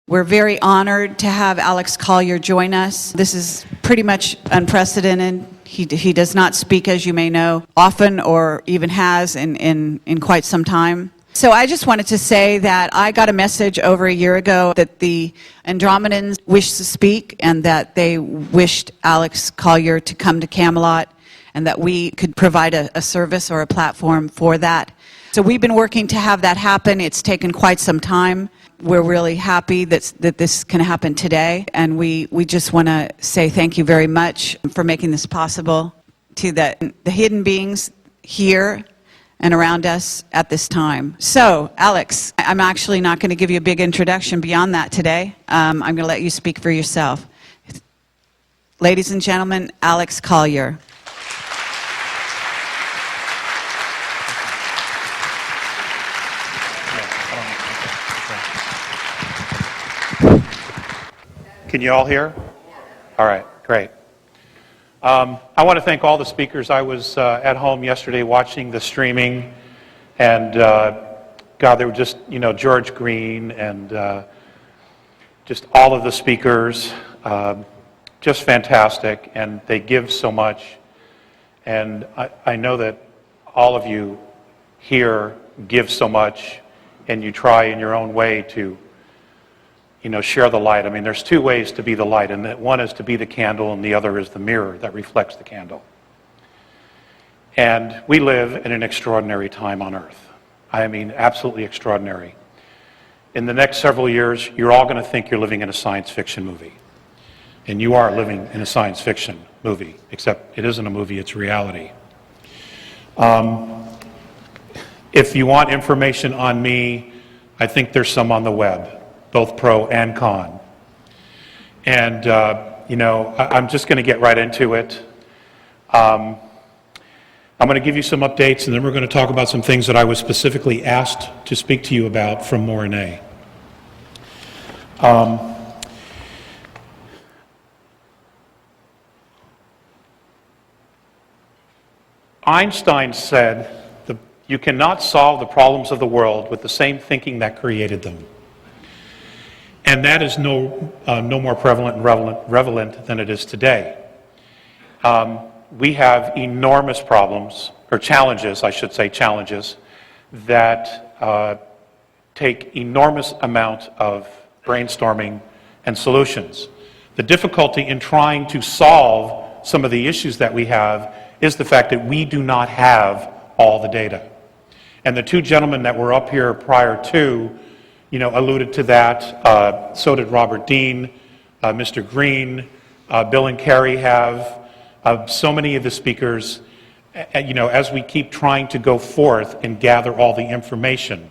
We're very honored to have Aleks Kolier join us. This is pretty much unprecedented. He does not speak, as you may know, often or even has in quite some time. So I just wanted to say that I got a message over a year ago that the Andromedans wished to speak and that they wished Aleks Kolier to come to Kamelot and that we could provide a service or a platform for that. So we've been working to have that happen. It's taken quite some time. We're really happy that this can happen today, and we just want to say thank you very much for making this possible to the hidden beings here and around us at this time. So, Aleks, I'm actually not going to give you a big introduction beyond that today. I'm going to let you speak for yourself. Ladies and gentlemen, Aleks Kolier. Can you all hear? All right, great. I want to thank all the speakers. I was at home yesterday watching the streaming, and God, they were just, George Green and just all of the speakers, just fantastic, and they give so much. And I know that all of you here give so much, and you try in your own way to share the light. I mean, there's two ways to be the light, and that one is to be the candle, and the other is the mirror that reflects the candle. And we live in an extraordinary time on Earth. I mean, absolutely extraordinary. In the next several years, you're all going to think you're living in a science fiction movie. And you are living in a science fiction movie, except it isn't a movie, it's reality. If you want information on me, I think there's some on the web, both pro and con. And, I'm just going to get right into it. I'm going to give you some updates, and then we're going to talk about some things that I was specifically asked to speak to you about from Mornay. Einstein said, you cannot solve the problems of the world with the same thinking that created them. And that is no more prevalent and relevant than it is today. We have enormous problems, or challenges, I should say, challenges, that take enormous amount of brainstorming and solutions. The difficulty in trying to solve some of the issues that we have is the fact that we do not have all the data. And the two gentlemen that were up here prior to alluded to that. So did Robert Dean, Mr. Green, Bill and Carrie have. So many of the speakers, as we keep trying to go forth and gather all the information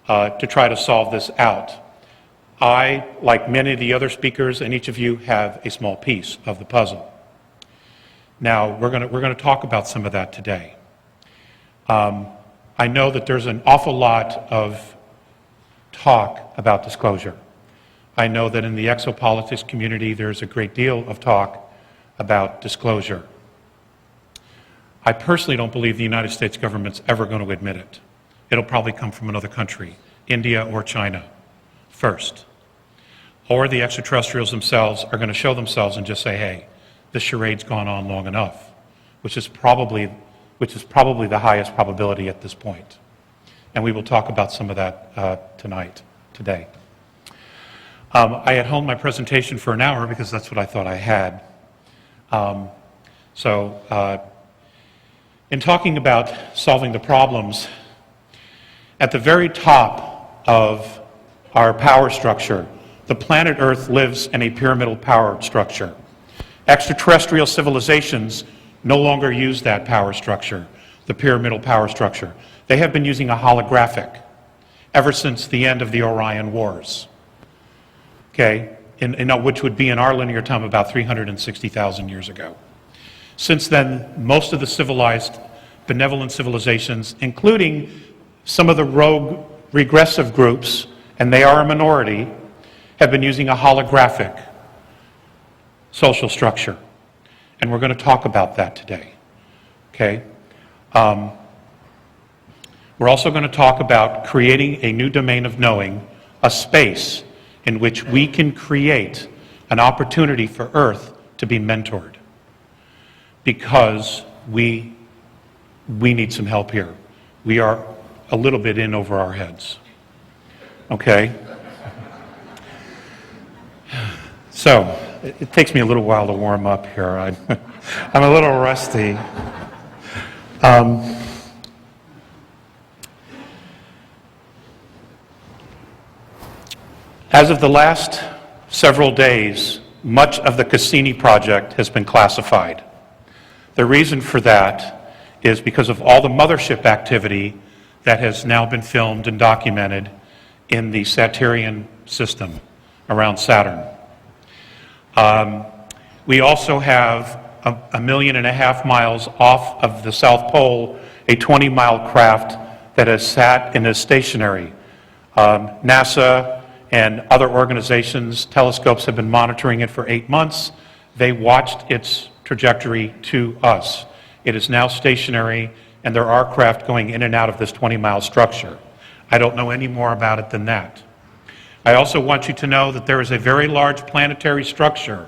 to try to solve this out. I, like many of the other speakers, and each of you have a small piece of the puzzle. Now, we're going to talk about some of that today. I know that there's an awful lot of talk about disclosure. I know that in the exopolitics community there's a great deal of talk about disclosure. I personally don't believe the United States government's ever going to admit it. It'll probably come from another country, India or China, first. Or the extraterrestrials themselves are going to show themselves and just say, hey, this charade's gone on long enough, which is probably the highest probability at this point. And we will talk about some of that today. I had honed my presentation for an hour because that's what I thought I had. In talking about solving the problems, at the very top of our power structure, the planet Earth lives in a pyramidal power structure. Extraterrestrial civilizations no longer use that power structure, the pyramidal power structure. They have been using a holographic ever since the end of the Orion Wars, okay, which would be in our linear time about 360,000 years ago. Since then, most of the civilized, benevolent civilizations, including some of the rogue, regressive groups, and they are a minority, have been using a holographic social structure. And we're going to talk about that today, okay? We're also going to talk about creating a new domain of knowing, a space in which we can create an opportunity for Earth to be mentored, because we need some help here. We are a little bit in over our heads. Okay? So, it takes me a little while to warm up here. I'm a little rusty. As of the last several days, much of the Cassini project has been classified. The reason for that is because of all the mothership activity that has now been filmed and documented in the Saturnian system around Saturn. We also have 1.5 million miles off of the South Pole, a 20-mile craft that has sat and is stationary. NASA and other organizations, telescopes have been monitoring it for 8 months. They watched its trajectory to us. It is now stationary, and there are craft going in and out of this 20-mile structure. I don't know any more about it than that. I also want you to know that there is a very large planetary structure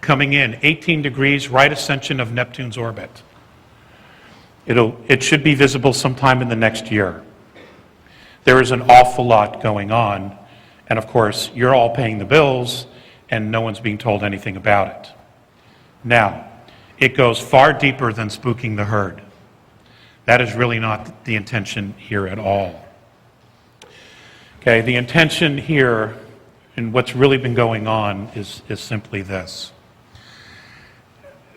coming in, 18 degrees, right ascension of Neptune's orbit. It should be visible sometime in the next year. There is an awful lot going on, and of course, you're all paying the bills, and no one's being told anything about it. Now, it goes far deeper than spooking the herd. That is really not the intention here at all. Okay, the intention here, and what's really been going on, is simply this.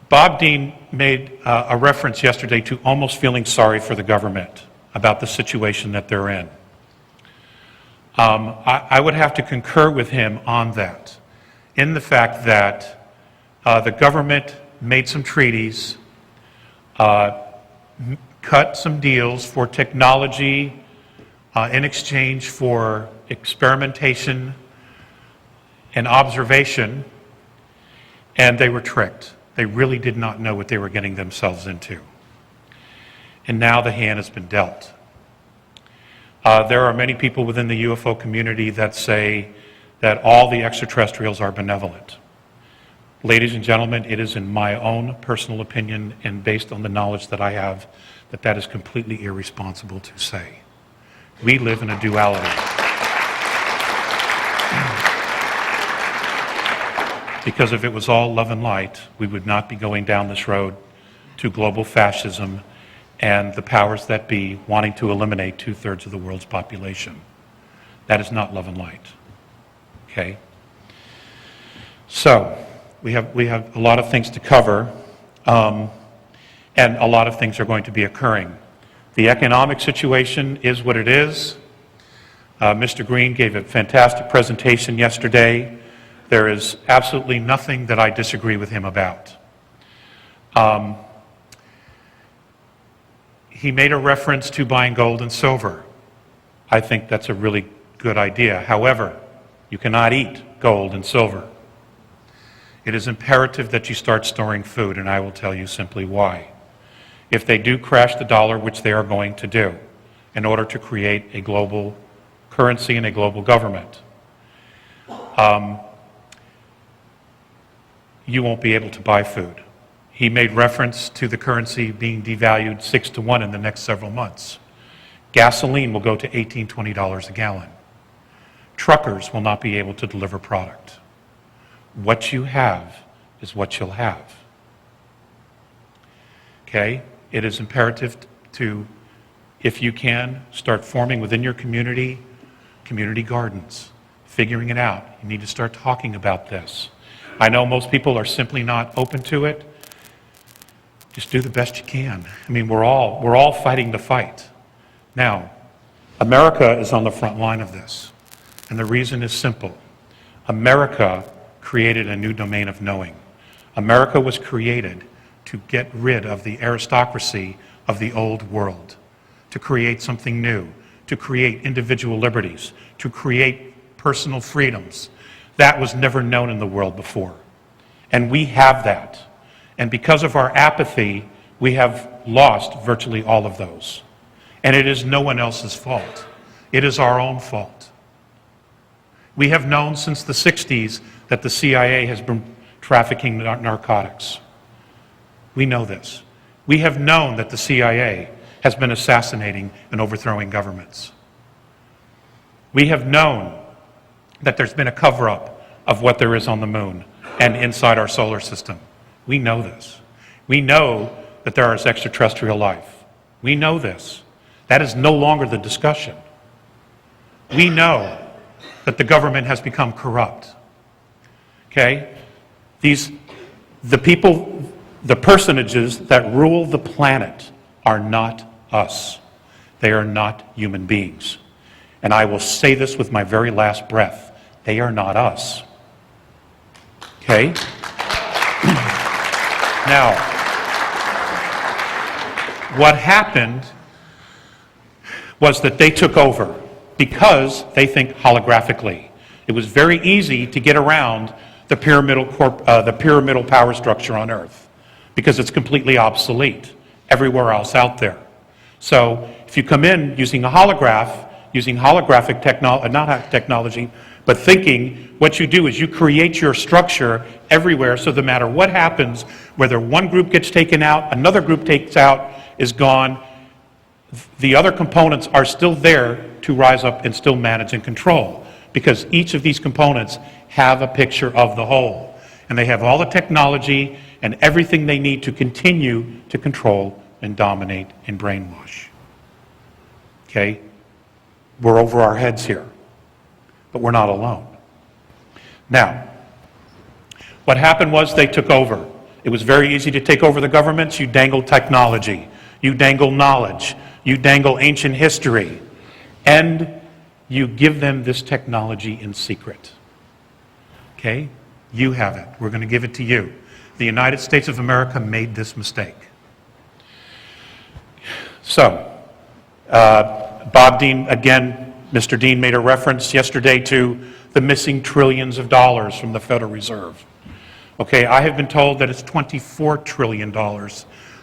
Bob Dean made a reference yesterday to almost feeling sorry for the government about the situation that they're in. I would have to concur with him on that, in the fact that the government made some treaties, cut some deals for technology in exchange for experimentation and observation, and they were tricked. They really did not know what they were getting themselves into. And now the hand has been dealt. There are many people within the UFO community that say that all the extraterrestrials are benevolent. Ladies and gentlemen, it is in my own personal opinion and based on the knowledge that I have that that is completely irresponsible to say. We live in a duality. Because if it was all love and light, we would not be going down this road to global fascism and the powers that be wanting to eliminate 2/3 of the world's population. That is not love and light. Okay? So, we have a lot of things to cover, and a lot of things are going to be occurring. The economic situation is what it is. Mr. Green gave a fantastic presentation yesterday. There is absolutely nothing that I disagree with him about. He made a reference to buying gold and silver. I think that's a really good idea. However, you cannot eat gold and silver. It is imperative that you start storing food, and I will tell you simply why. If they do crash the dollar, which they are going to do, in order to create a global currency and a global government, you won't be able to buy food. He made reference to the currency being devalued 6-1 in the next several months. Gasoline will go to $18, $20 a gallon. Truckers will not be able to deliver product. What you have is what you'll have. Okay? It is imperative to, if you can, start forming within your community gardens, figuring it out. You need to start talking about this. I know most people are simply not open to it. Just do the best you can. I mean, we're all fighting the fight. Now, America is on the front line of this, and the reason is simple. America created a new domain of knowing. America was created to get rid of the aristocracy of the old world, to create something new, to create individual liberties, to create personal freedoms. That was never known in the world before. And we have that. And because of our apathy, we have lost virtually all of those. And it is no one else's fault. It is our own fault. We have known since the 60s that the CIA has been trafficking narcotics. We know this. We have known that the CIA has been assassinating and overthrowing governments. We have known that there's been a cover-up of what there is on the moon and inside our solar system. We know this. We know that there is extraterrestrial life. We know this. That is no longer the discussion. We know that the government has become corrupt. Okay? The people, the personages that rule the planet are not us. They are not human beings. And I will say this with my very last breath. They are not us. Okay? Now, what happened was that they took over because they think holographically. It was very easy to get around the pyramidal power structure on Earth because it's completely obsolete everywhere else out there. So if you come in using a holograph, using holographic technology, but thinking, what you do is you create your structure everywhere so no matter what happens, whether one group gets taken out, another group takes out, is gone, the other components are still there to rise up and still manage and control, because each of these components have a picture of the whole, and they have all the technology and everything they need to continue to control and dominate and brainwash. Okay? We're over our heads here, but we're not alone. Now, what happened was they took over. It was very easy to take over the governments. You dangle technology, you dangle knowledge, you dangle ancient history, and you give them this technology in secret. Okay? You have it. We're going to give it to you. The United States of America made this mistake. So, Bob Dean, again, Mr. Dean made a reference yesterday to the missing trillions of dollars from the Federal Reserve. Okay, I have been told that it's $24 trillion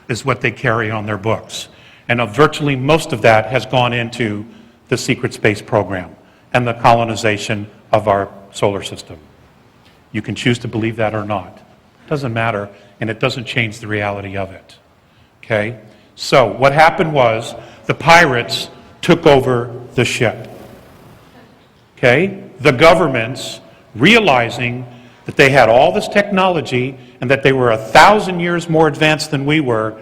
is what they carry on their books. And virtually most of that has gone into the secret space program and the colonization of our solar system. You can choose to believe that or not. It doesn't matter, and it doesn't change the reality of it. Okay? So what happened was the pirates took over the ship. Okay? The governments, realizing that they had all this technology and that they were 1,000 years more advanced than we were,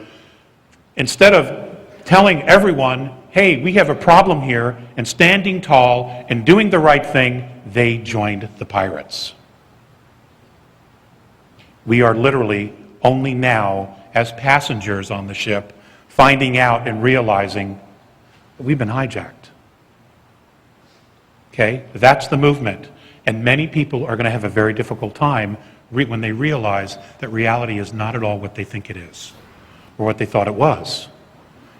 instead of telling everyone, hey, we have a problem here, and standing tall and doing the right thing, they joined the pirates. We are literally only now, as passengers on the ship, finding out and realizing that we've been hijacked. Okay? That's the movement. And many people are going to have a very difficult time when they realize that reality is not at all what they think it is, or what they thought it was.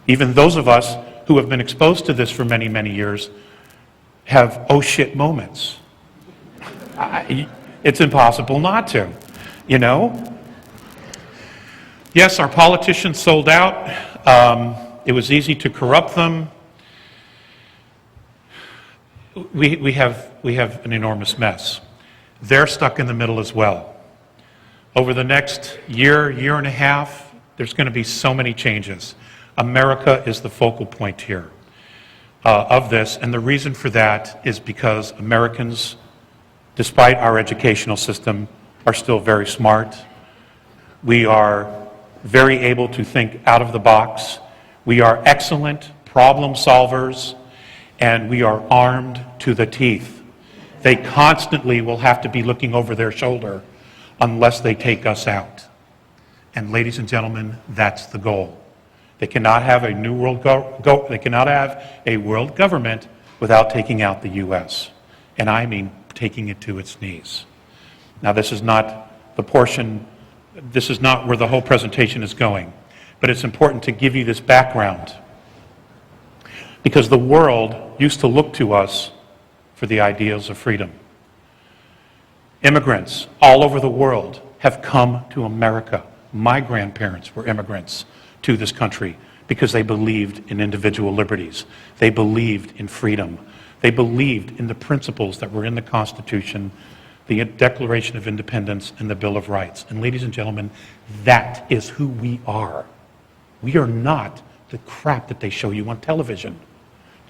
Even those of us who have been exposed to this for many, many years have oh shit moments. It's impossible not to, you know? Yes, our politicians sold out. It was easy to corrupt them. We have an enormous mess. They're stuck in the middle as well. Over the next year and a half, there's going to be so many changes. America is the focal point here of this, and the reason for that is because Americans, despite our educational system, are still very smart. We are very able to think out of the box. We are excellent problem solvers, and we are armed to the teeth. They constantly will have to be looking over their shoulder unless they take us out. And ladies and gentlemen, that's the goal. They cannot have a new world they cannot have a world government without taking out the U.S. And I mean taking it to its knees. Now, this is not the portion, this is not where the whole presentation is going, but it's important to give you this background, because the world used to look to us for the ideals of freedom. Immigrants all over the world have come to America. My grandparents were immigrants to this country because they believed in individual liberties. They believed in freedom. They believed in the principles that were in the Constitution, the Declaration of Independence, and the Bill of Rights. And ladies and gentlemen, that is who we are. We are not the crap that they show you on television.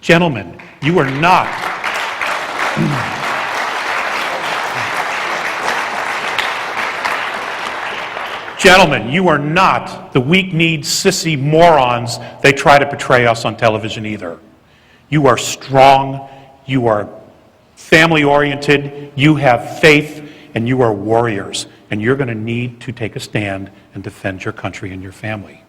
Gentlemen, you are not. Gentlemen, you are not the weak-kneed, sissy morons they try to portray us on television either. You are strong, you are family-oriented, you have faith, and you are warriors. And you're going to need to take a stand and defend your country and your family.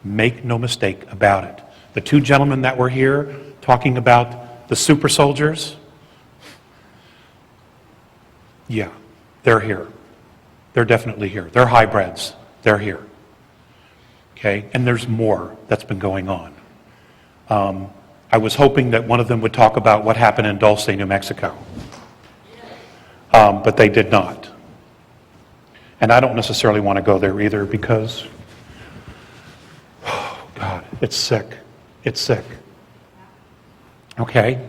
Make no mistake about it. The two gentlemen that were here talking about the super soldiers, yeah, they're here. They're definitely here. They're hybrids. They're here. Okay? And there's more that's been going on. I was hoping that one of them would talk about what happened in Dulce, New Mexico. But they did not. And I don't necessarily want to go there either because, oh God, it's sick. It's sick. Okay?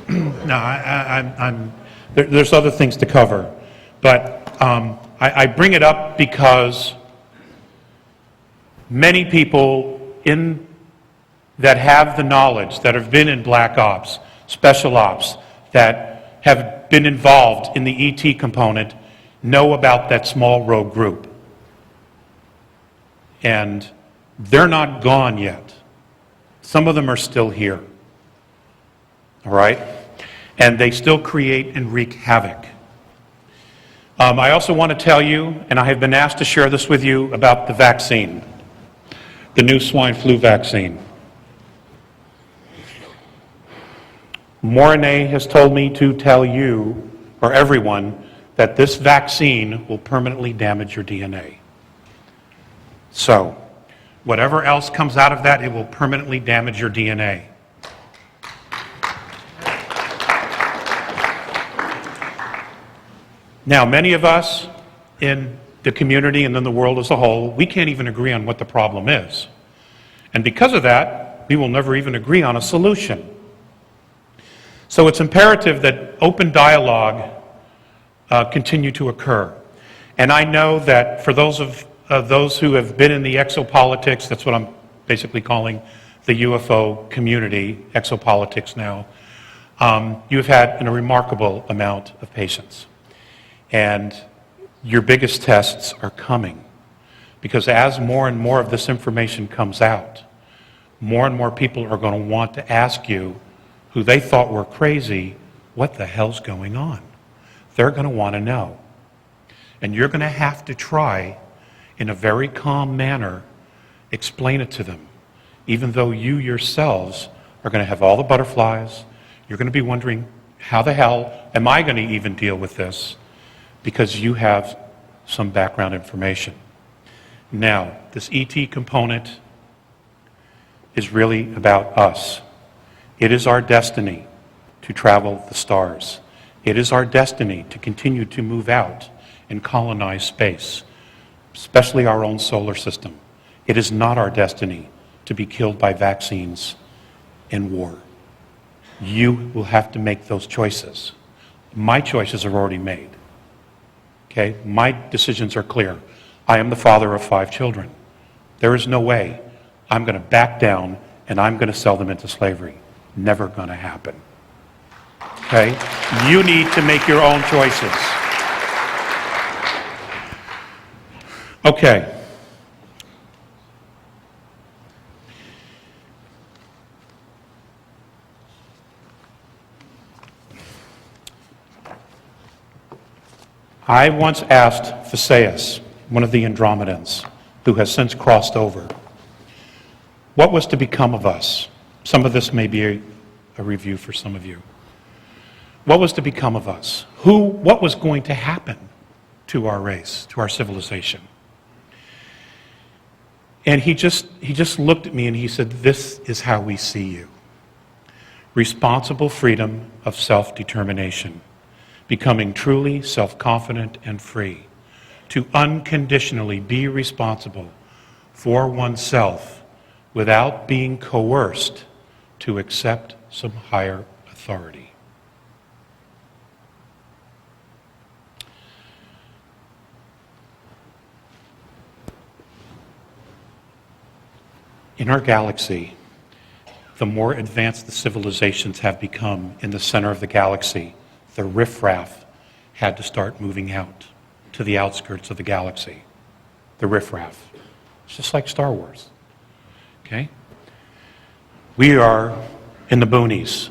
No, there's other things to cover. But I bring it up because many people that have the knowledge, that have been in black ops, special ops, that have been involved in the ET component, know about that small rogue group. And they're not gone yet. Some of them are still here. All right? And they still create and wreak havoc. I also want to tell you, and I have been asked to share this with you, about the vaccine, the new swine flu vaccine. Mornay has told me to tell you, or everyone, that this vaccine will permanently damage your DNA. So, whatever else comes out of that, it will permanently damage your DNA. Now, many of us in the community and in the world as a whole, we can't even agree on what the problem is. And because of that, we will never even agree on a solution. So it's imperative that open dialogue continue to occur. And I know that for those who have been in the exopolitics, that's what I'm basically calling the UFO community, exopolitics now, you have had a remarkable amount of patience. And your biggest tests are coming. Because as more and more of this information comes out, more and more people are going to want to ask you, who they thought were crazy, what the hell's going on? They're going to want to know. And you're going to have to try, in a very calm manner, explain it to them. Even though you yourselves are going to have all the butterflies, you're going to be wondering, how the hell am I going to even deal with this? Because you have some background information. Now, this ET component is really about us. It is our destiny to travel the stars. It is our destiny to continue to move out and colonize space, especially our own solar system. It is not our destiny to be killed by vaccines and war. You will have to make those choices. My choices are already made. Okay, my decisions are clear. I am the father of 5 children. There is no way I'm going to back down and I'm going to sell them into slavery. Never going to happen. Okay? You need to make your own choices. Okay. I once asked Phaseus, one of the Andromedans, who has since crossed over, what was to become of us? Some of this may be a review for some of you. What was to become of us? What was going to happen to our race, to our civilization? And he just looked at me and he said, this is how we see you. Responsible freedom of self-determination. Becoming truly self-confident and free, to unconditionally be responsible for oneself without being coerced to accept some higher authority. In our galaxy, the more advanced the civilizations have become in the center of the galaxy, the riffraff had to start moving out to the outskirts of the galaxy. The riffraff. It's just like Star Wars. Okay? We are in the boonies,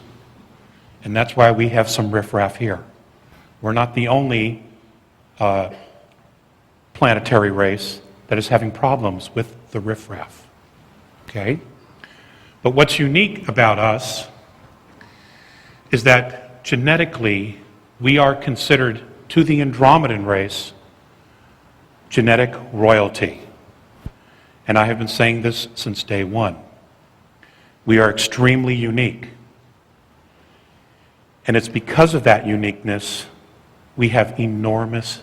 and that's why we have some riffraff here. We're not the only planetary race that is having problems with the riffraff. Okay? But what's unique about us is that genetically we are considered, to the Andromedan race, genetic royalty. And I have been saying this since day one. We are extremely unique. And it's because of that uniqueness we have enormous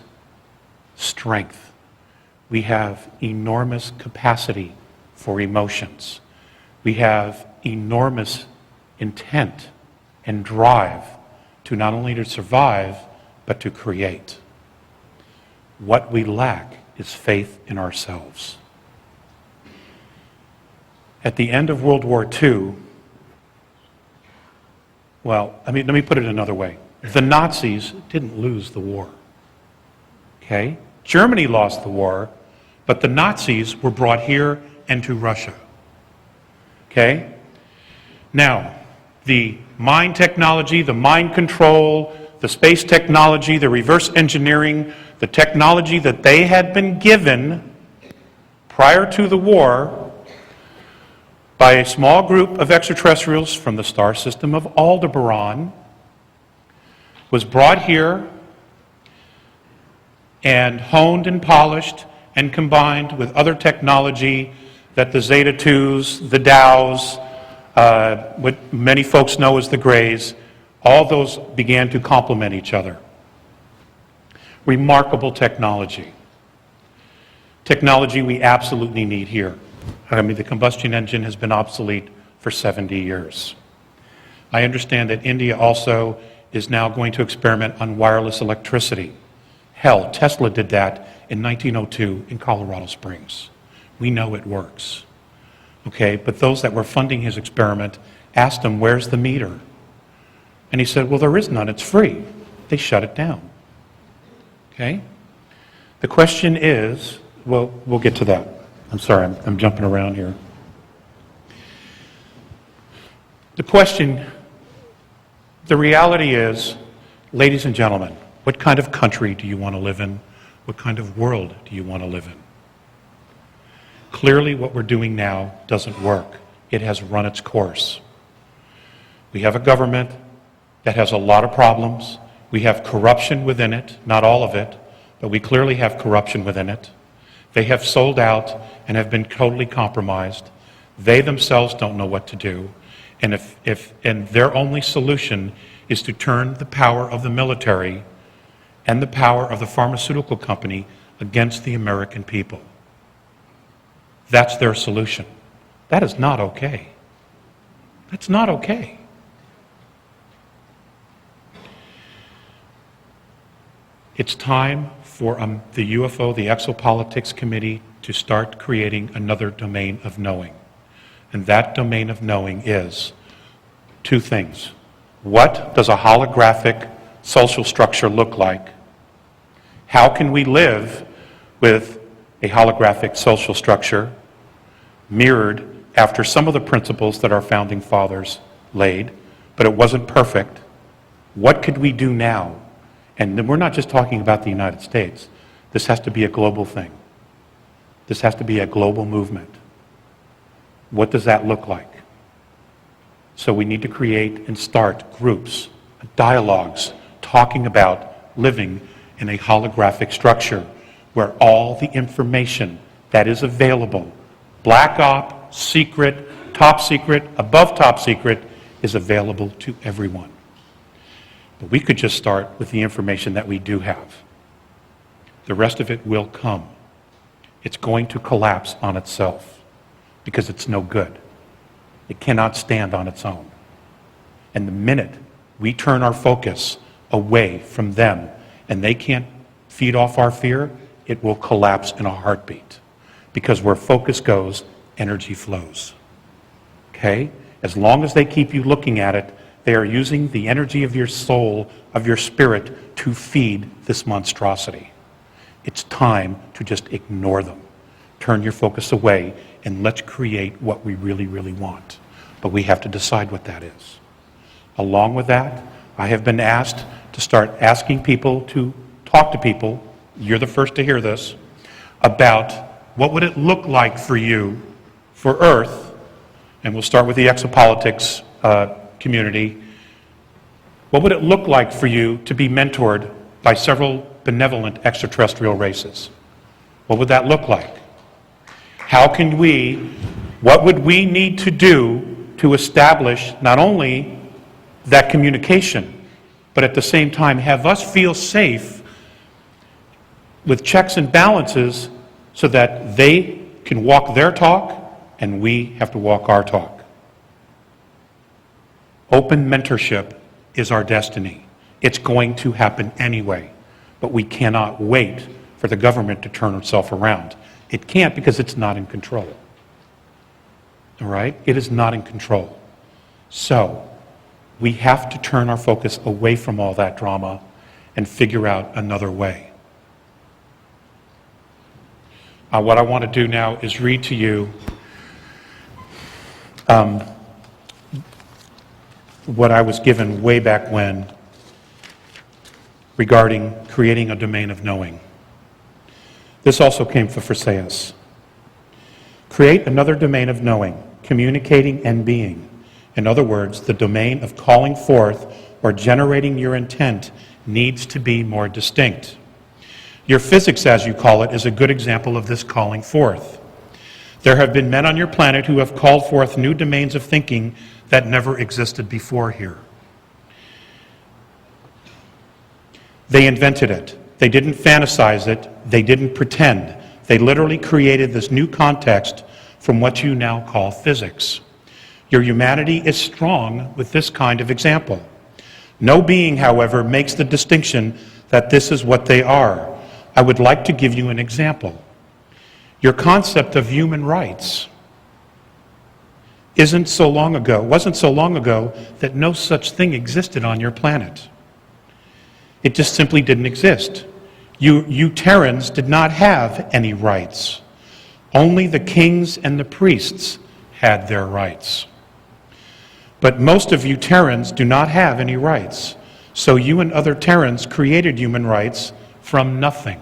strength. We have enormous capacity for emotions. We have enormous intent and drive to not only to survive, but to create. What we lack is faith in ourselves. At the end of World War II, let me put it another way. The Nazis didn't lose the war. Okay? Germany lost the war, but the Nazis were brought here and to Russia. Okay? Now, the mind technology, the mind control, the space technology, the reverse engineering, the technology that they had been given prior to the war by a small group of extraterrestrials from the star system of Aldebaran was brought here and honed and polished and combined with other technology that the Zeta 2s, the Dows, what many folks know as the Greys, all those began to complement each other. Remarkable technology. Technology we absolutely need here. The combustion engine has been obsolete for 70 years. I understand that India also is now going to experiment on wireless electricity. Hell, Tesla did that in 1902 in Colorado Springs. We know it works. Okay, but those that were funding his experiment asked him, "Where's the meter?" And he said, "Well, there is none, it's free." They shut it down. Okay? The question is, well, we'll get to that. I'm sorry, I'm jumping around here. The reality is, ladies and gentlemen, what kind of country do you want to live in? What kind of world do you want to live in? Clearly, what we're doing now doesn't work. It has run its course. We have a government that has a lot of problems. We have corruption within it, not all of it, but we clearly have corruption within it. They have sold out and have been totally compromised. They themselves don't know what to do. And and their only solution is to turn the power of the military and the power of the pharmaceutical company against the American people. That's their solution. That is not okay. That's not okay. It's time for the UFO, the Exopolitics Committee, to start creating another domain of knowing. And that domain of knowing is two things. What does a holographic social structure look like? How can we live with a holographic social structure mirrored after some of the principles that our founding fathers laid, but it wasn't perfect? What could we do now? And we're not just talking about the United States. This has to be a global thing. This has to be a global movement. What does that look like? So we need to create and start groups, dialogues, talking about living in a holographic structure where all the information that is available, black op, secret, top secret, above top secret, is available to everyone. But we could just start with the information that we do have. The rest of it will come. It's going to collapse on itself because it's no good. It cannot stand on its own. And the minute we turn our focus away from them and they can't feed off our fear, it will collapse in a heartbeat. Because where focus goes, energy flows. Okay? As long as they keep you looking at it, they are using the energy of your soul, of your spirit, to feed this monstrosity. It's time to just ignore them. Turn your focus away and let's create what we really, really want. But we have to decide what that is. Along with that, I have been asked to start asking people to talk to people, you're the first to hear this, about what would it look like for you, for Earth, and we'll start with the exopolitics community, what would it look like for you to be mentored by several benevolent extraterrestrial races? What would that look like? What would we need to do to establish not only that communication, but at the same time have us feel safe with checks and balances so that they can walk their talk and we have to walk our talk. Open mentorship is our destiny. It's going to happen anyway, but we cannot wait for the government to turn itself around. It can't because it's not in control. All right? It is not in control. So, we have to turn our focus away from all that drama and figure out another way. What I want to do now is read to you what I was given way back when regarding creating a domain of knowing. This also came from Versailles. Create another domain of knowing, communicating and being. In other words, the domain of calling forth or generating your intent needs to be more distinct. Your physics, as you call it, is a good example of this calling forth. There have been men on your planet who have called forth new domains of thinking that never existed before here. They invented it. They didn't fantasize it. They didn't pretend. They literally created this new context from what you now call physics. Your humanity is strong with this kind of example. No being, however, makes the distinction that this is what they are. I would like to give you an example. Your concept of human rights wasn't so long ago that no such thing existed on your planet. It just simply didn't exist. You Terrans did not have any rights. Only the kings and the priests had their rights. But most of you Terrans do not have any rights. So you and other Terrans created human rights from nothing.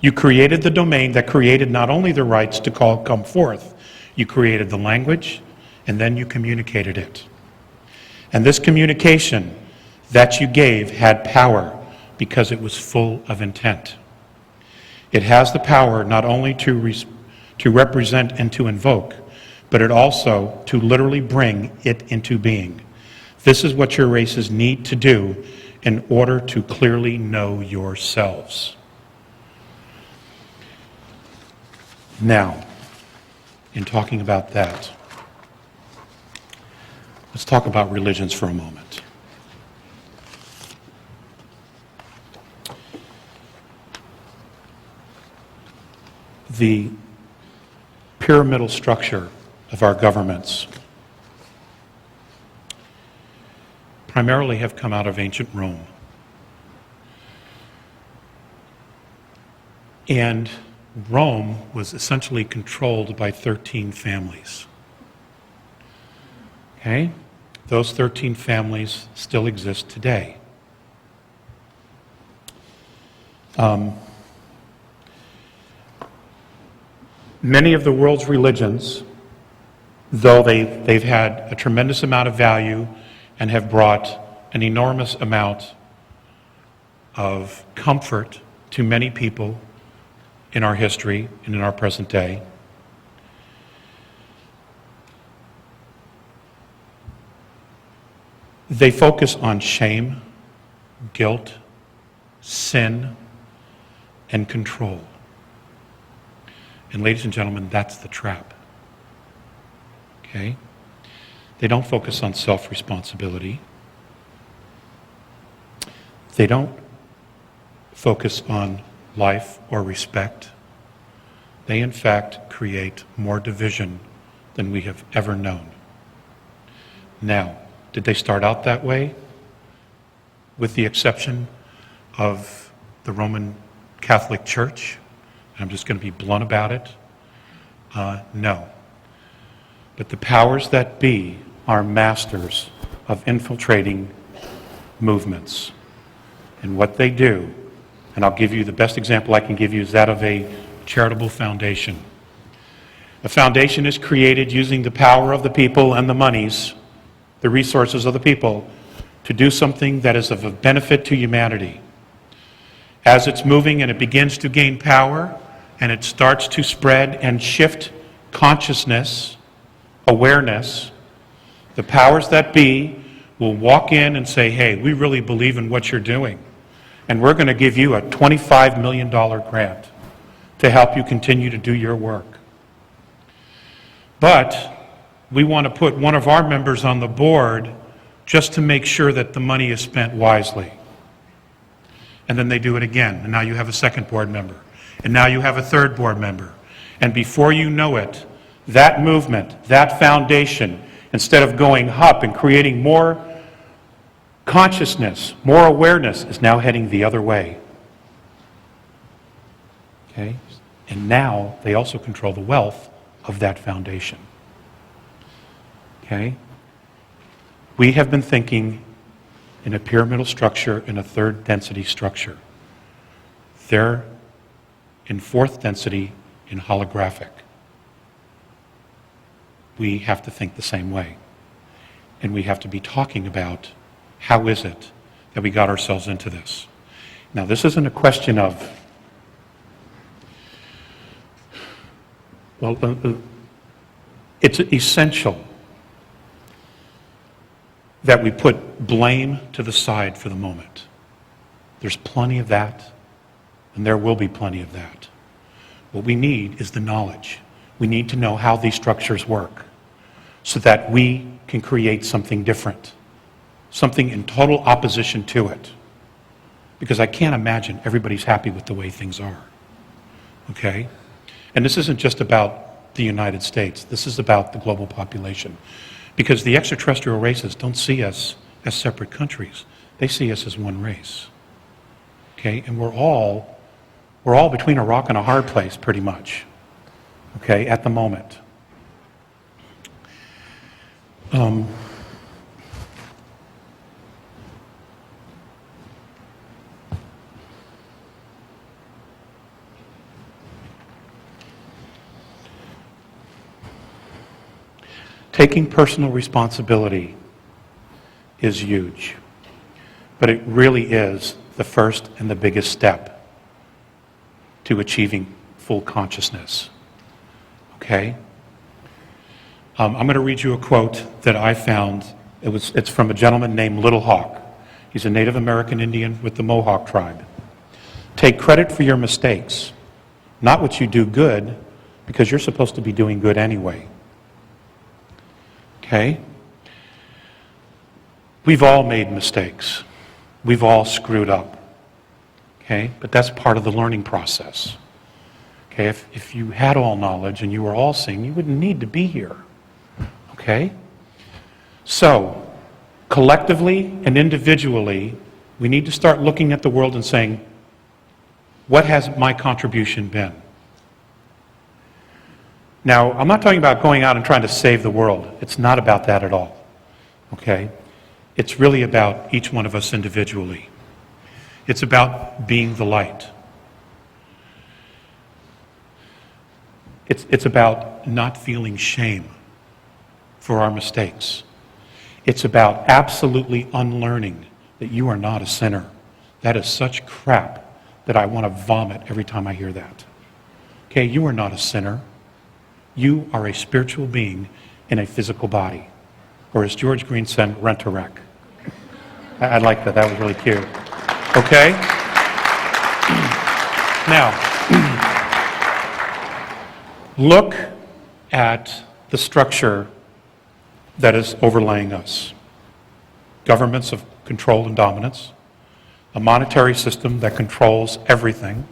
You created the domain that created not only the rights to come forth, you created the language, and then you communicated it. And this communication that you gave had power because it was full of intent. It has the power not only to represent and to invoke, but it also to literally bring it into being. This is what your races need to do in order to clearly know yourselves. Now, in talking about that, let's talk about religions for a moment. The pyramidal structure of our governments primarily have come out of ancient Rome. And Rome was essentially controlled by 13 families. Okay? Those 13 families still exist today. Many of the world's religions, though they've had a tremendous amount of value and have brought an enormous amount of comfort to many people in our history and in our present day, they focus on shame, guilt, sin, and control. And ladies and gentlemen, that's the trap. Okay? They don't focus on self-responsibility. They don't focus on life or respect. They, in fact, create more division than we have ever known. Now, did they start out that way? With the exception of the Roman Catholic Church? I'm just going to be blunt about it. No. But the powers that be are masters of infiltrating movements. And what they do, and I'll give you the best example I can give you, is that of a charitable foundation. A foundation is created using the power of the people and the monies, the resources of the people, to do something that is of a benefit to humanity. As it's moving and it begins to gain power, and it starts to spread and shift consciousness, awareness, the powers that be will walk in and say, hey, we really believe in what you're doing, and we're going to give you a $25 million grant to help you continue to do your work. But we want to put one of our members on the board just to make sure that the money is spent wisely. And then they do it again, and now you have a second board member, and now you have a third board member. And before you know it, that movement, that foundation, instead of going up and creating more consciousness, more awareness, is now heading the other way. Okay? And now they also control the wealth of that foundation. Okay? We have been thinking in a pyramidal structure, in a third density structure. They're in fourth density, in holographic. We have to think the same way. And we have to be talking about how is it that we got ourselves into this. Now, this isn't a question of, well, it's essential that we put blame to the side for the moment. There's plenty of that, and there will be plenty of that. What we need is the knowledge. We need to know how these structures work so that we can create something different, something in total opposition to it. Because I can't imagine everybody's happy with the way things are. Okay? And this isn't just about the United States. This is about the global population. Because the extraterrestrial races don't see us as separate countries. They see us as one race. Okay? And we're all between a rock and a hard place, pretty much. Okay? At the moment. Taking personal responsibility is huge, but it really is the first and the biggest step to achieving full consciousness. Okay? I'm going to read you a quote that I found. It's from a gentleman named Little Hawk. He's a Native American Indian with the Mohawk tribe. Take credit for your mistakes, not what you do good, because you're supposed to be doing good anyway. Okay? We've all made mistakes. We've all screwed up. Okay? But that's part of the learning process. Okay? If you had all knowledge and you were all seeing, you wouldn't need to be here. Okay? So, collectively and individually, we need to start looking at the world and saying, what has my contribution been? Now, I'm not talking about going out and trying to save the world. It's not about that at all. Okay? It's really about each one of us individually. It's about being the light. It's about not feeling shame for our mistakes. It's about absolutely unlearning that you are not a sinner. That is such crap that I want to vomit every time I hear that. Okay, you are not a sinner. You are a spiritual being in a physical body. Or as George Green said, rent-a-wreck. I like that. That was really cute. Okay? Now, look at the structure that is overlaying us. Governments of control and dominance, a monetary system that controls everything,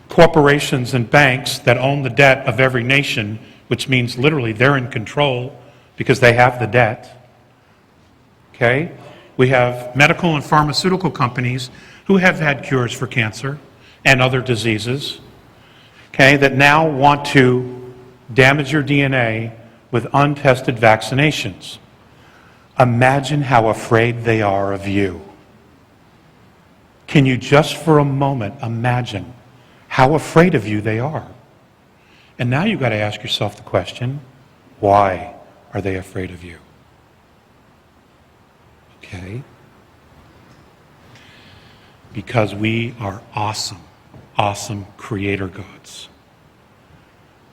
corporations and banks that own the debt of every nation, which means literally they're in control because they have the debt. Okay? We have medical and pharmaceutical companies who have had cures for cancer and other diseases, okay, that now want to damage your DNA with untested vaccinations. Imagine how afraid they are of you. Can you just for a moment imagine how afraid of you they are? And now you've got to ask yourself the question, why are they afraid of you? Okay? Because we are awesome, awesome creator gods.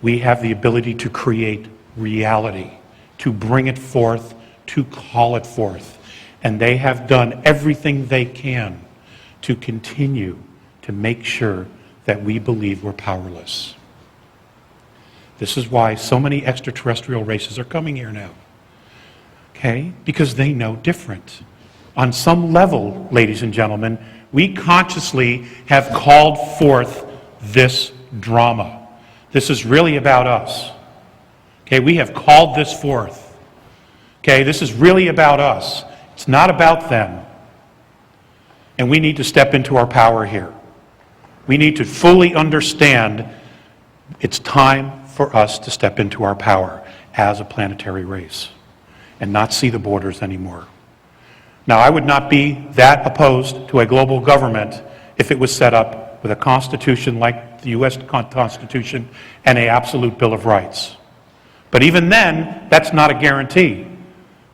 We have the ability to create reality, to bring it forth, to call it forth. And they have done everything they can to continue to make sure that we believe we're powerless. This is why so many extraterrestrial races are coming here now. Okay? Because they know different. On some level, ladies and gentlemen, we consciously have called forth this drama. This is really about us. Okay? We have called this forth. Okay? This is really about us. It's not about them. And we need to step into our power here. We need to fully understand it's time for us to step into our power as a planetary race and not see the borders anymore. Now, I would not be that opposed to a global government if it was set up with a constitution like the U.S. Constitution and an absolute Bill of Rights. But even then, that's not a guarantee.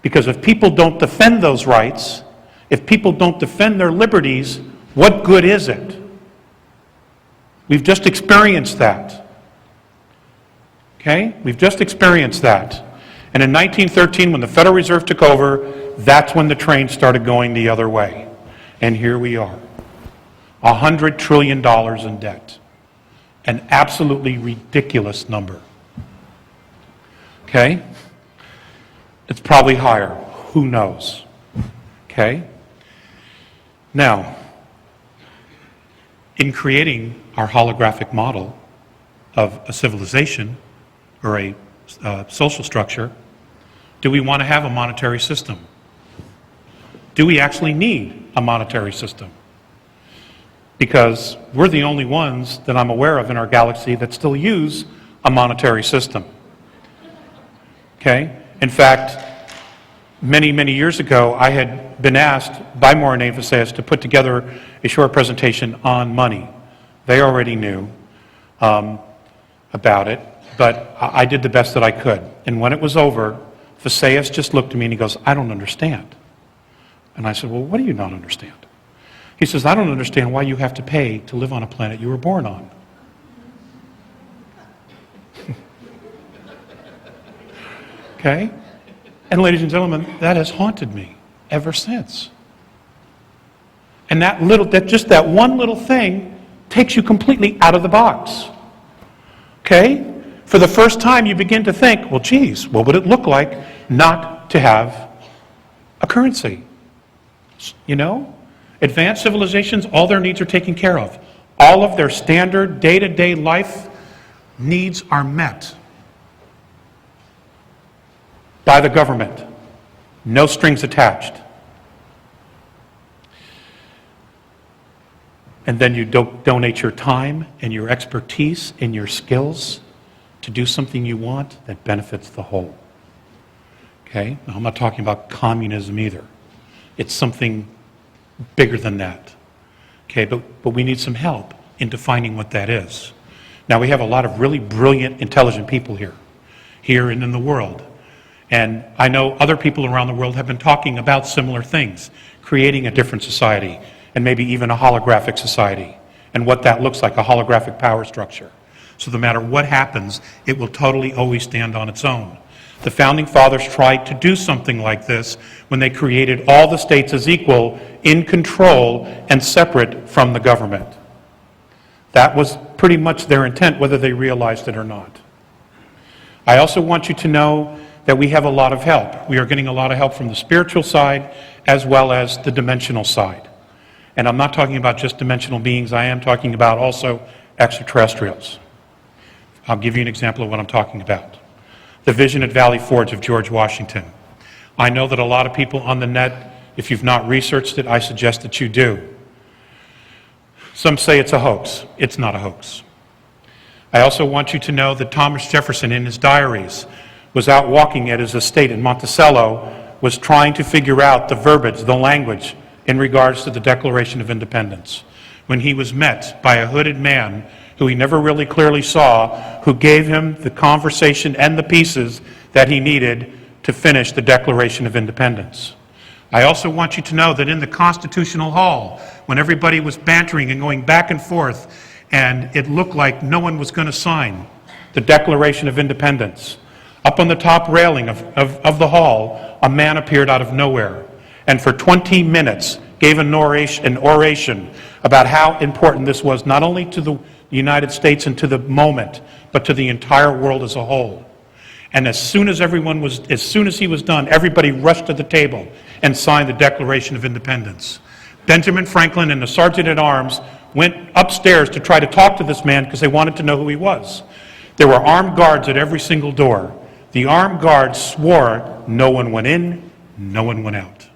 Because if people don't defend those rights, if people don't defend their liberties, what good is it? We've just experienced that. Okay? We've just experienced that. And in 1913, when the Federal Reserve took over, that's when the train started going the other way. And here we are. $100 trillion in debt. An absolutely ridiculous number. Okay? It's probably higher. Who knows? Okay? Now, in creating our holographic model of a civilization or a social structure, do we want to have a monetary system? Do we actually need a monetary system? Because we're the only ones that I'm aware of in our galaxy that still use a monetary system. Okay? In fact, many, many years ago, I had been asked by Maureen Emphasis to put together a short presentation on money. They already knew about it, but I did the best that I could. And when it was over, Phaseus just looked at me and he goes, I don't understand. And I said, well, what do you not understand? He says, I don't understand why you have to pay to live on a planet you were born on. Okay? And ladies and gentlemen, that has haunted me ever since. And that one little thing takes you completely out of the box. Okay? For the first time you begin to think, well, geez, what would it look like not to have a currency? You know? Advanced civilizations, all their needs are taken care of. All of their standard day-to-day life needs are met by the government. No strings attached. And then you donate your time and your expertise and your skills to do something you want that benefits the whole. Okay? Now, I'm not talking about communism either. It's something bigger than that. Okay, but we need some help in defining what that is. Now, we have a lot of really brilliant, intelligent people here and in the world. And I know other people around the world have been talking about similar things, creating a different society, and maybe even a holographic society, and what that looks like, a holographic power structure. So no matter what happens, it will totally always stand on its own. The Founding Fathers tried to do something like this when they created all the states as equal, in control, and separate from the government. That was pretty much their intent, whether they realized it or not. I also want you to know that we have a lot of help. We are getting a lot of help from the spiritual side as well as the dimensional side. And I'm not talking about just dimensional beings, I am talking about also extraterrestrials. I'll give you an example of what I'm talking about. The vision at Valley Forge of George Washington. I know that a lot of people on the net, if you've not researched it, I suggest that you do. Some say it's a hoax. It's not a hoax. I also want you to know that Thomas Jefferson, in his diaries, was out walking at his estate in Monticello, was trying to figure out the verbiage, the language, in regards to the Declaration of Independence, when he was met by a hooded man who he never really clearly saw, who gave him the conversation and the pieces that he needed to finish the Declaration of Independence. I also want you to know that in the Constitutional Hall, when everybody was bantering and going back and forth, and it looked like no one was going to sign the Declaration of Independence, up on the top railing of the hall, a man appeared out of nowhere, and for 20 minutes gave an oration about how important this was, not only to the United States and to the moment, but to the entire world as a whole. And as soon as he was done, everybody rushed to the table and signed the Declaration of Independence. Benjamin Franklin and the Sergeant-at-Arms went upstairs to try to talk to this man because they wanted to know who he was. There were armed guards at every single door. The armed guards swore no one went in, no one went out.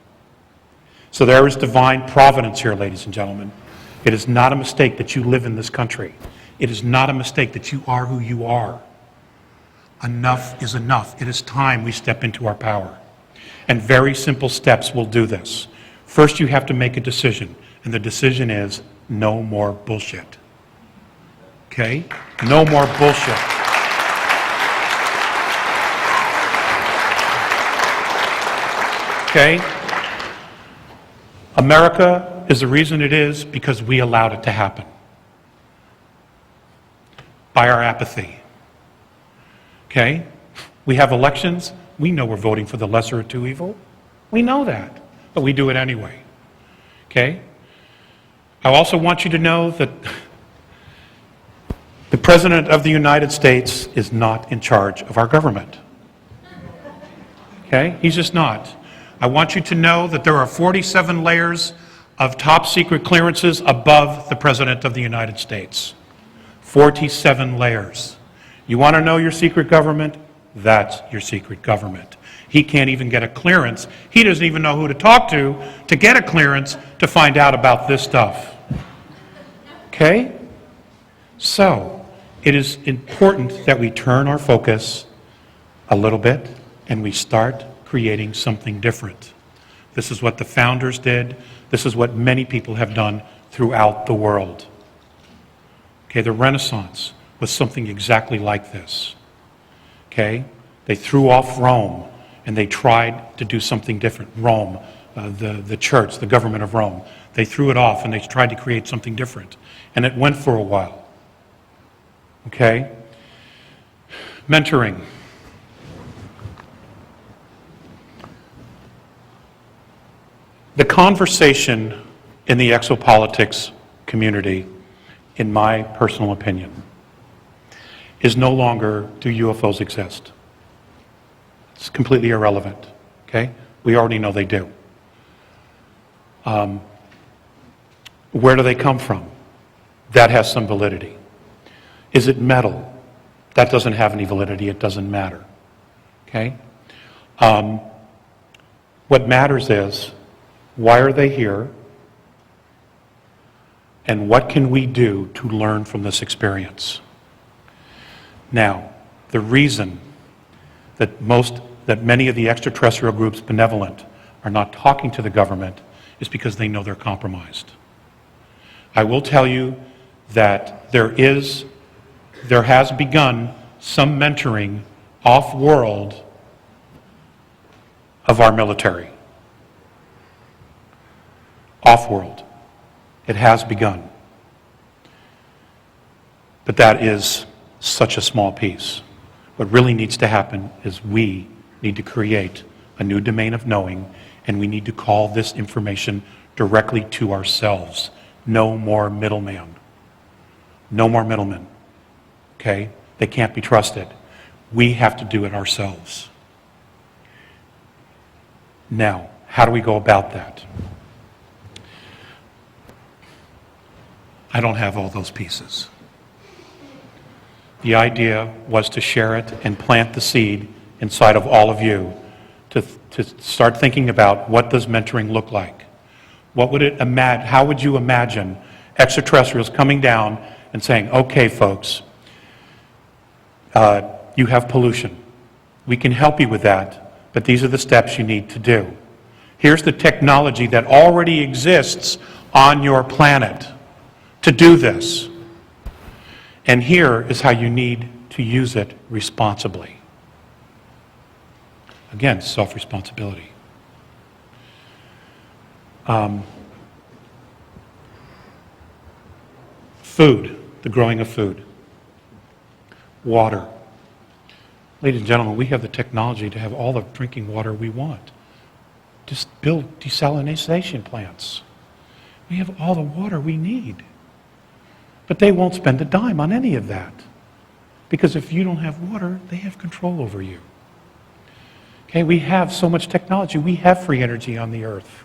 So there is divine providence here, ladies and gentlemen. It is not a mistake that you live in this country. It is not a mistake that you are who you are. Enough is enough. It is time we step into our power. And very simple steps will do this. First, you have to make a decision, and the decision is no more bullshit. Okay? No more bullshit. Okay? America is the reason it is because we allowed it to happen. By our apathy. Okay? We have elections. We know we're voting for the lesser of two evil. We know that. But we do it anyway. Okay? I also want you to know that the President of the United States is not in charge of our government. Okay? He's just not. I want you to know that there are 47 layers of top secret clearances above the President of the United States. 47 layers. You want to know your secret government? That's your secret government. He can't even get a clearance. He doesn't even know who to talk to get a clearance to find out about this stuff. Okay? So, it is important that we turn our focus a little bit and we start creating something different. This is what the founders did. This is what many people have done throughout the world. Okay, the Renaissance was something exactly like this. Okay? They threw off Rome and they tried to do something different. Rome, the church, the government of Rome, they threw it off and they tried to create something different. And it went for a while. Okay? Mentoring. The conversation in the exopolitics community, in my personal opinion, is no longer, do UFOs exist? It's completely irrelevant, okay? We already know they do. Where do they come from? That has some validity. Is it metal? That doesn't have any validity, it doesn't matter, okay? What matters is, why are they here? And what can we do to learn from this experience? Now, the reason that many of the extraterrestrial groups benevolent are not talking to the government is because they know they're compromised. I will tell you that there has begun some mentoring off-world of our military. Off-world. It has begun. But that is such a small piece. What really needs to happen is we need to create a new domain of knowing, and we need to call this information directly to ourselves. No more middleman. No more middlemen. Okay? They can't be trusted. We have to do it ourselves. Now, how do we go about that? I don't have all those pieces. The idea was to share it and plant the seed inside of all of you to start thinking about, what does mentoring look like? What would it imagine? How would you imagine extraterrestrials coming down and saying, okay, folks, you have pollution. We can help you with that, but these are the steps you need to do. Here's the technology that already exists on your planet to do this. And here is how you need to use it responsibly. Again, self-responsibility. Food, the growing of food. Water. Ladies and gentlemen, we have the technology to have all the drinking water we want. Just build desalination plants. We have all the water we need. But they won't spend a dime on any of that. Because if you don't have water, they have control over you. Okay, we have so much technology. We have free energy on the earth.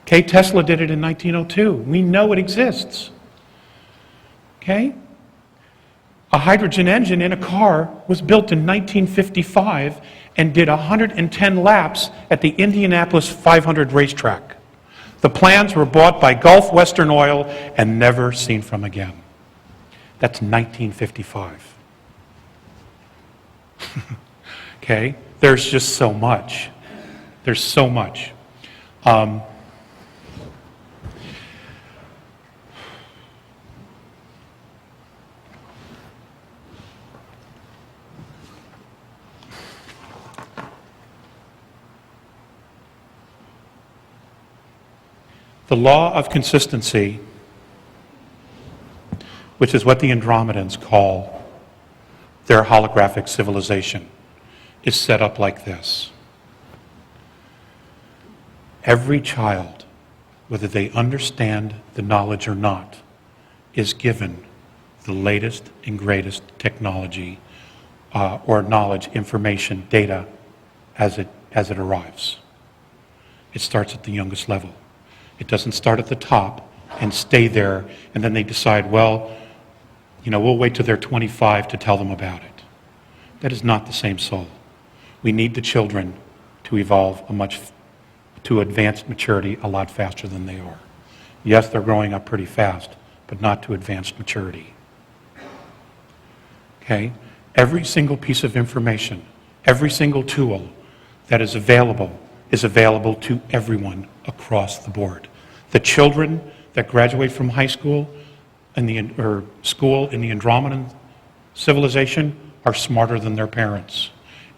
Okay, Tesla did it in 1902. We know it exists. Okay? A hydrogen engine in a car was built in 1955 and did 110 laps at the Indianapolis 500 racetrack. The plans were bought by Gulf Western Oil and never seen from again. That's 1955. Okay? There's just so much. There's so much. The law of consistency, which is what the Andromedans call their holographic civilization, is set up like this. Every child, whether they understand the knowledge or not, is given the latest and greatest technology or knowledge, information, data as it arrives. It starts at the youngest level. It doesn't start at the top and stay there, and then they decide, well, we'll wait till they're 25 to tell them about it. That is not the same soul. We need the children to evolve to advanced maturity a lot faster than they are. Yes, they're growing up pretty fast, but not to advanced maturity. Okay? Every single piece of information, every single tool that is available to everyone across the board. The children that graduate from high school or school in the Andromedan civilization are smarter than their parents.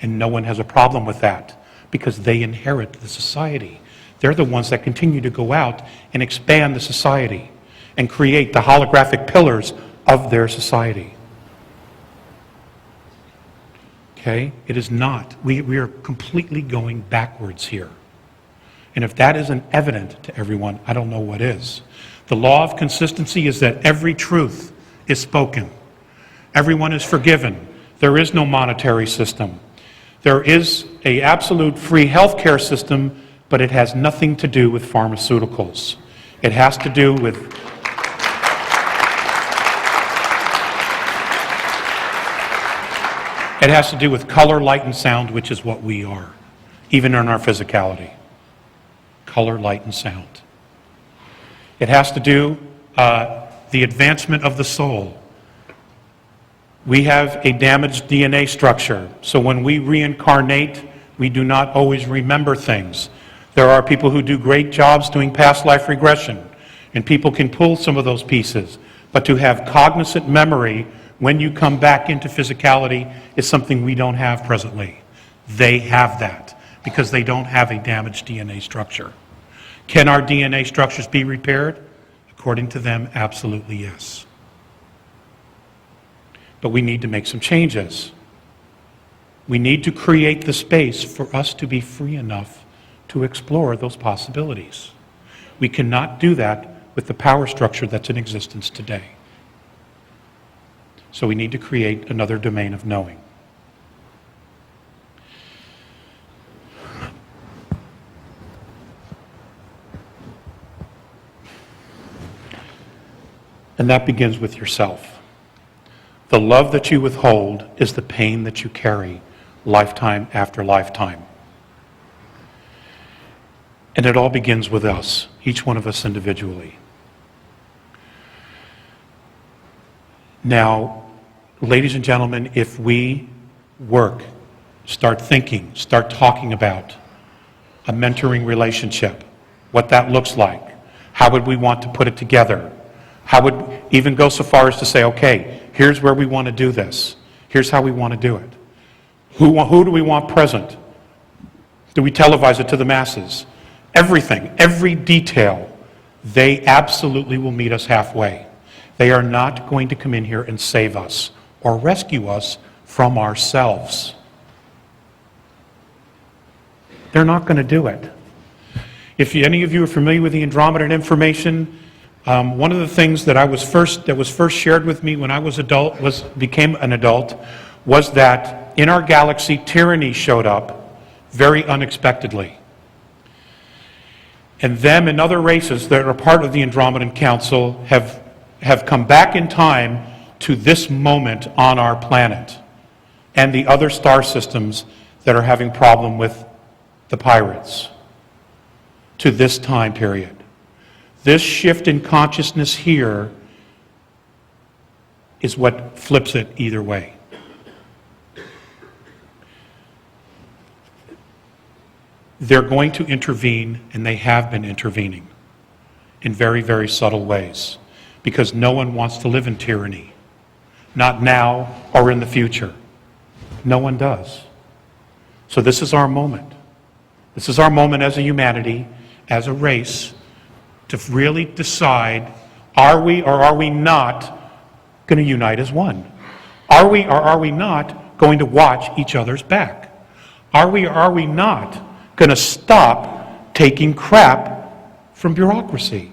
And no one has a problem with that because they inherit the society. They're the ones that continue to go out and expand the society and create the holographic pillars of their society. Okay? It is not. We are completely going backwards here. And if that isn't evident to everyone, I don't know what is. The law of consistency is that every truth is spoken. Everyone is forgiven. There is no monetary system. There is an absolute free healthcare system, but it has nothing to do with pharmaceuticals. It has to do with color, light, and sound, which is what we are, even in our physicality. Color, light, and sound. It has to do the advancement of the soul. We have a damaged DNA structure, so when we reincarnate, we do not always remember things. There are people who do great jobs doing past life regression, and people can pull some of those pieces, but to have cognizant memory when you come back into physicality is something we don't have presently. They have that because they don't have a damaged DNA structure. Can our DNA structures be repaired? According to them, absolutely yes. But we need to make some changes. We need to create the space for us to be free enough to explore those possibilities. We cannot do that with the power structure that's in existence today. So we need to create another domain of knowing. And that begins with yourself. The love that you withhold is the pain that you carry lifetime after lifetime. And it all begins with us, each one of us individually. Now, ladies and gentlemen, if we work, start thinking, start talking about a mentoring relationship, what that looks like, how would we want to put it together, how would even go so far as to say, okay, here's where we want to do this, here's how we want to do it. Who do we want present? Do we televise it to the masses? Everything, every detail, they absolutely will meet us halfway. They are not going to come in here and save us or rescue us from ourselves. They're not going to do it. If any of you are familiar with the Andromedan information, one of the things that was first shared with me when I became an adult was that in our galaxy, tyranny showed up very unexpectedly. And them and other races that are part of the Andromedan Council have come back in time to this moment on our planet and the other star systems that are having problem with the pirates to this time period. This shift in consciousness here is what flips it either way. They're going to intervene, and they have been intervening in very, very subtle ways, because no one wants to live in tyranny, not now or in the future. No one does. So this is our moment. This is our moment as a humanity, as a race, to really decide, are we or are we not going to unite as one? Are we or are we not going to watch each other's back? Are we or are we not going to stop taking crap from bureaucracy?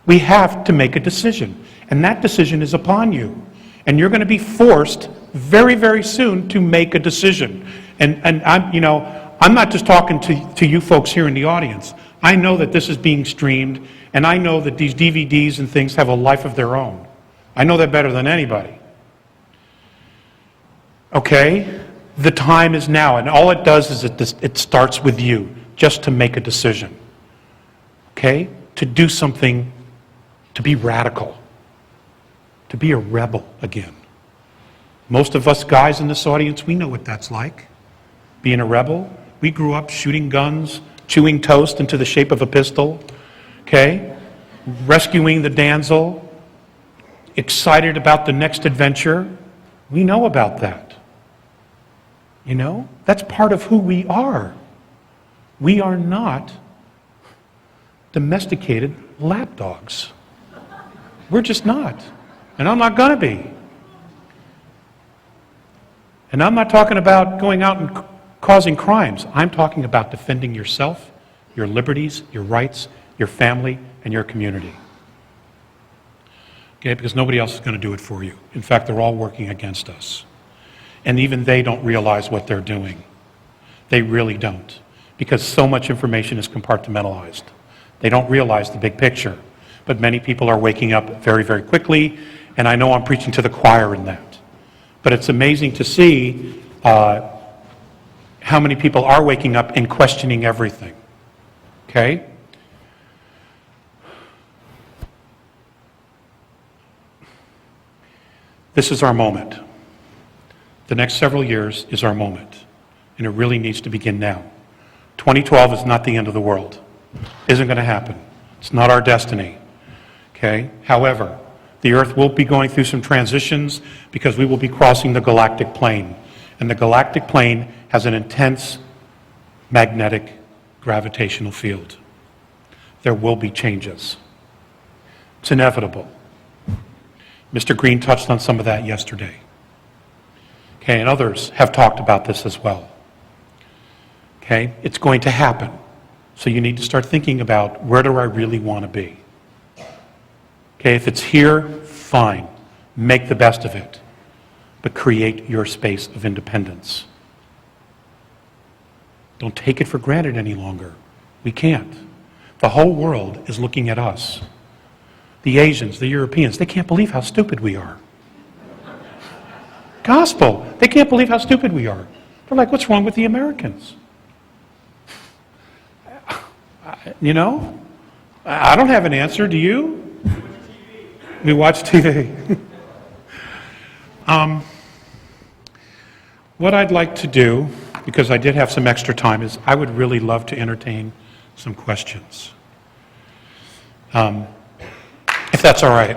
We have to make a decision, and that decision is upon you. And you're going to be forced very, very soon to make a decision. And I'm not just talking to you folks here in the audience. I know that this is being streamed, and I know that these DVDs and things have a life of their own. I know that better than anybody. Okay? The time is now, and all it does is it starts with you, just to make a decision. Okay? To do something, to be radical, to be a rebel again. Most of us guys in this audience, we know what that's like. Being a rebel. We grew up shooting guns, chewing toast into the shape of a pistol, okay? Rescuing the damsel, excited about the next adventure. We know about that. You know? That's part of who we are. We are not domesticated lapdogs. We're just not. And I'm not going to be. And I'm not talking about going out and causing crimes. I'm talking about defending yourself, your liberties, your rights, your family, and your community. Okay, because nobody else is going to do it for you. In fact, they're all working against us. And even they don't realize what they're doing. They really don't. Because so much information is compartmentalized. They don't realize the big picture. But many people are waking up very, very quickly, and I know I'm preaching to the choir in that. But it's amazing to see how many people are waking up and questioning everything. Okay? This is our moment. The next several years is our moment. And it really needs to begin now. 2012 is not the end of the world. Isn't going to happen. It's not our destiny. Okay? However, the Earth will be going through some transitions because we will be crossing the galactic plane. And the galactic plane has an intense magnetic gravitational field. There will be changes. It's inevitable. Mr. Green touched on some of that yesterday. Okay, and others have talked about this as well. Okay, it's going to happen. So you need to start thinking about, where do I really want to be? Okay, if it's here, fine. Make the best of it. But create your space of independence. Don't take it for granted any longer. We can't. The whole world is looking at us. the Asians, the Europeans, they can't believe how stupid we are. Gospel, they can't believe how stupid we are. They're like, what's wrong with the Americans? You know, I don't have an answer, do you? We watch TV. What I'd like to do, because I did have some extra time, is I would really love to entertain some questions. If that's all right.